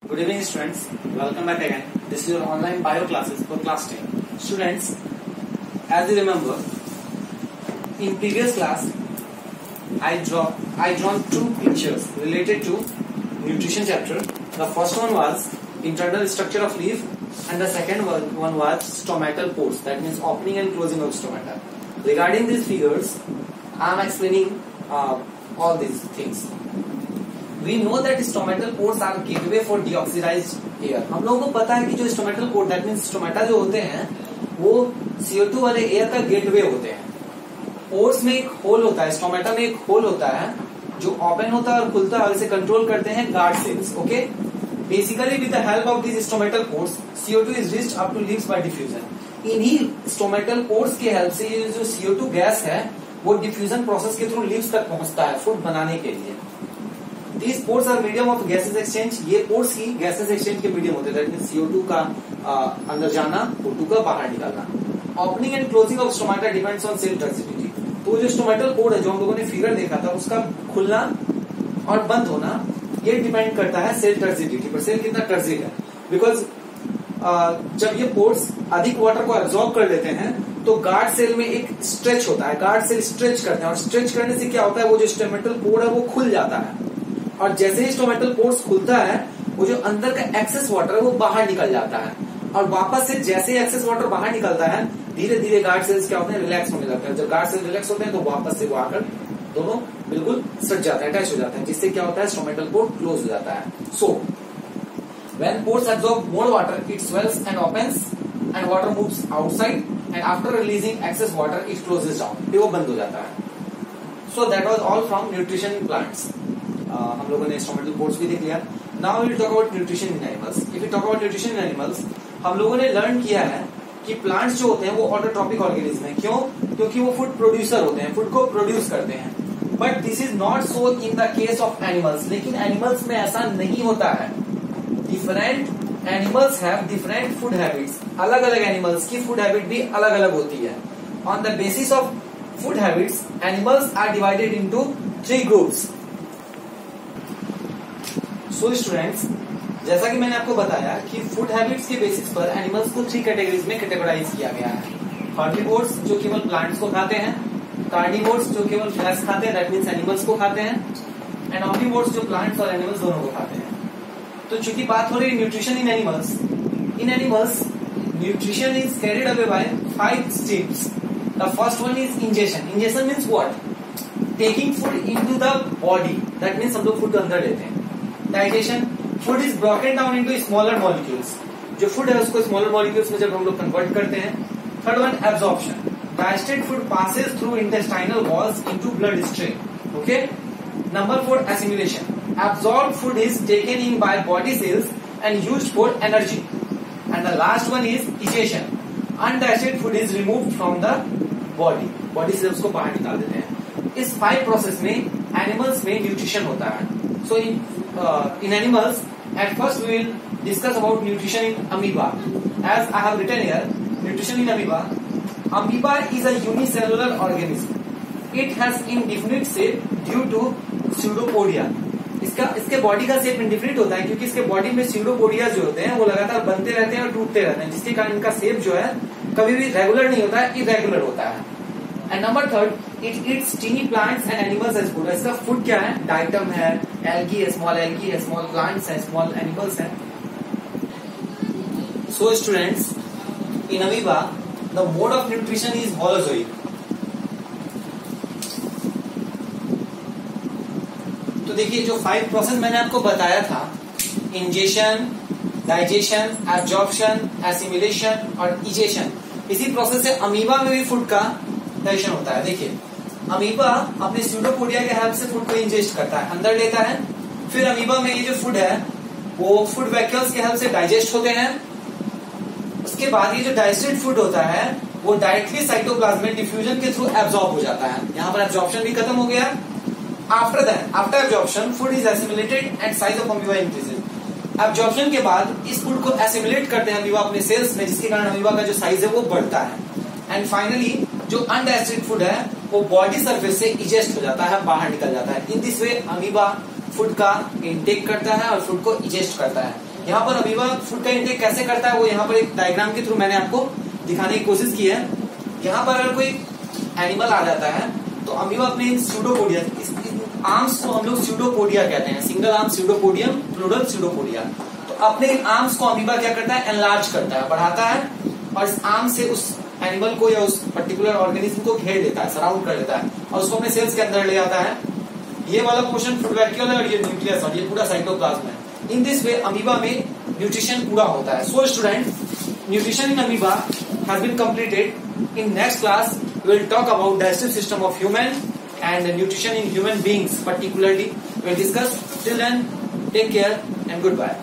Good evening students, welcome back again. This is your online bio classes for class 10. Students, as you remember, in previous class, I drawn two pictures related to nutrition chapter. The first one was internal structure of leaf and the second one was stomatal pores, that means opening and closing of stomata. Regarding these figures, I am explaining all these things. We know that stomatal pores are gateway for deoxidized air. हम लोगों को पता है कि जो stomatal pore, that means stomata जो होते हैं वो CO2 वाले एयर का गेटवे होते हैं. पोर्स में एक होल होता है, स्टोमेटा में एक होल होता है जो ओपन होता है और खुलता है और इसे कंट्रोल करते हैं guard cells. Okay, basically with the help of this stomatal pores CO2 is reached up to leaves by diffusion. इन्हीं स्टोमेटल पोर्स की हेल्प से ये जो CO2 गैस है वो डिफ्यूजन प्रोसेस के थ्रू लीव्स तक पहुंचता है फूड बनाने के लिए. These pores are medium of gases exchange. ये pores ही gases exchange के मीडियम होते हैं. That means CO2 का अंदर जाना, O2 का बाहर निकालना. Opening and closing of stomata depends on cell turgidity. तो जो stomatal pore है जो हम लोगों ने फिगर देखा था उसका खुलना और बंद होना ये डिपेंड करता है सेल टर्जिडिटी पर. सेल कितना टर्जिड है, बिकॉज जब ये पोर्स अधिक वाटर को एब्जॉर्ब कर लेते हैं तो गार्ड सेल में एक स्ट्रेच होता है. गार्ड सेल स्ट्रेच करते हैं और स्ट्रेच करने से क्या होता है, वो जो स्टोमेटल पोर है वो खुल जाता है और जैसे ही स्टोमेटल पोर्स खुलता है वो जो अंदर का एक्सेस वाटर है वो बाहर निकल जाता है और वापस से जैसे ही एक्सेस वाटर बाहर निकलता है धीरे धीरे गार्ड सेल्स क्या होते हैं, रिलैक्स होने लगते हैं. जब गार्ड सेल रिलैक्स होते हैं तो वापस से वो आकर दोनों बिल्कुल सट जाते हैं, अटैच हो जाते हैं, जिससे क्या होता है स्टोमेटल पोर क्लोज हो जाता है. So when pores absorb more water it swells and opens and water moves outside and after releasing excess water it closes down. फिर वो बंद हो जाता है. So that was all from nutrition in plants. हम लोगों ने स्टोमेटल पोर्स भी देख लिया. Now we talk about nutrition in animals. If you talk about nutrition in animals, हम लोगों ने लर्न किया है कि प्लांट्स जो होते हैं वो ऑटोट्रॉपिक ऑर्गेनिज्म है. क्यों? क्योंकि वो फूड प्रोड्यूसर होते हैं, फूड को प्रोड्यूस करते हैं. But this is not so in the case of animals. लेकिन एनिमल्स में ऐसा नहीं होता है. Different animals have different food habits. अलग अलग एनिमल्स की फूड हैबिट भी अलग अलग होती है. On the basis of food habits animals are divided into 3 groups. So students, जैसा कि मैंने आपको बताया कि फूड हैबिट्स के बेसिस पर एनिमल्स को 3 कैटेगरीज में कैटेगराइज किया गया है. हर्बीवोर्स जो केवल प्लांट्स को खाते हैं, कार्निवोर्स जो केवल फ्लैश खाते हैं, दैट मीन्स एनिमल्स को खाते हैं, एंड ऑम्निवोर्स जो प्लांट्स और एनिमल्स दोनों को खाते हैं. तो चूंकि बात हो रही है nutrition in animals nutrition is carried away by 5 steps. The first one is ingestion. Ingestion means what? Taking food into the body. That means हम लोग फूड अंदर लेते हैं. Digestion, food is broken down into smaller molecules. जो food है उसको smaller molecules में जब हम लोग कन्वर्ट करते हैं. Third one absorption. Digested food passes through intestinal walls into blood stream. Okay. Number 4 assimilation. Absorbed food is taken in by body cells and used for energy. And the last one is egestion. Undigested food is removed from the body. Body cells को बाहर निकाल देते हैं. इस 5 process में animals में nutrition होता है. So in animals, at first we will discuss about nutrition in amoeba. As I have written here, nutrition in amoeba. Amoeba is a unicellular organism. It has indefinite shape due to pseudopodia. इसके body का shape indefinite होता है क्योंकि इसके body में pseudopodia जो होते हैं वो लगातार बनते रहते हैं और टूटते रहते हैं, जिसके कारण इनका शेप जो है कभी भी रेगुलर नहीं होता है, इरेगुलर होता है. And number 3, it eats tiny plants and animals as food. इसका फूड क्या है? डाइटम है, एल्गी है, स्मॉल प्लांट्स है, स्मॉल एनिमल्स है. So students, in amoeba the mode of nutrition is holozoic. तो देखिए जो 5 प्रोसेस मैंने आपको बताया था, इंजेशन, डाइजेशन, एब्जॉर्प्शन, एसिमिलेशन और इजेशन, इसी प्रोसेस से अमीबा में भी फूड का डाइजेशन होता है. देखिए अमीबा अपने स्यूडोपोडिया के हेल्प से फूड को इंजेस्ट करता है, अंदर लेता है. फिर अमीबा में ये जो फूड है वो फूड वैक्यूल्स के हेल्प से डाइजेस्ट होते हैं. उसके बाद ये जो डाइजेस्टेड फूड होता है वो डायरेक्टली साइटोप्लाज्म में डिफ्यूजन के थ्रू एब्जॉर्ब हो जाता है. यहाँ पर एब्जॉर्प्शन भी खत्म हो गया. After absorption, food is assimilated and size of amoeba increases. Absorption के बाद इस फूड को एसिमिलेट करते हैं अमीबा अपने सेल्स में, जिसके कारण अमीबा का जो साइज है वो बढ़ता है. एंड फाइनली जो अनडाइजेस्टेड फूड है वो बॉडी सरफेस से इजेस्ट हो जाता है, बाहर निकल जाता है. In this way amoeba food का इनटेक करता है और फूड को इजेस्ट करता है. यहाँ पर अमीबा फूड का इंटेक कैसे करता है वो यहाँ पर एक डायग्राम के थ्रू मैंने आपको दिखाने की कोशिश की है। यहाँ पर अगर कोई एनिमल आ जाता है तो अमीबा अपने स्यूडोपोडिया, आर्म्स को हम लोग स्यूडोपोडिया कहते हैं, सिंगल आर्म स्यूडोपोडियम, प्लूरल स्यूडोपोडिया। तो अपने आर्म्स को अमीबा क्या करता है, एनलार्ज करता है, बढ़ाता है, और इस आर्म से उस एनिमल को या उस पर्टिकुलर ऑर्गेनिज्म को घेर लेता है, सराउंड कर लेता है, और उसको अपने सेल्स के अंदर ले आता है। ये वाला पोर्शन फूड वैक्यूल है और ये न्यूक्लियस और ये पूरा साइटोप्लाज्म है। इन दिस वे अमीबा में न्यूट्रिशन पूरा होता है। So student, nutrition in amoeba has been completed. In next class we will talk about digestive system of human and nutrition in human beings particularly. We will discuss. Till then, take care and goodbye.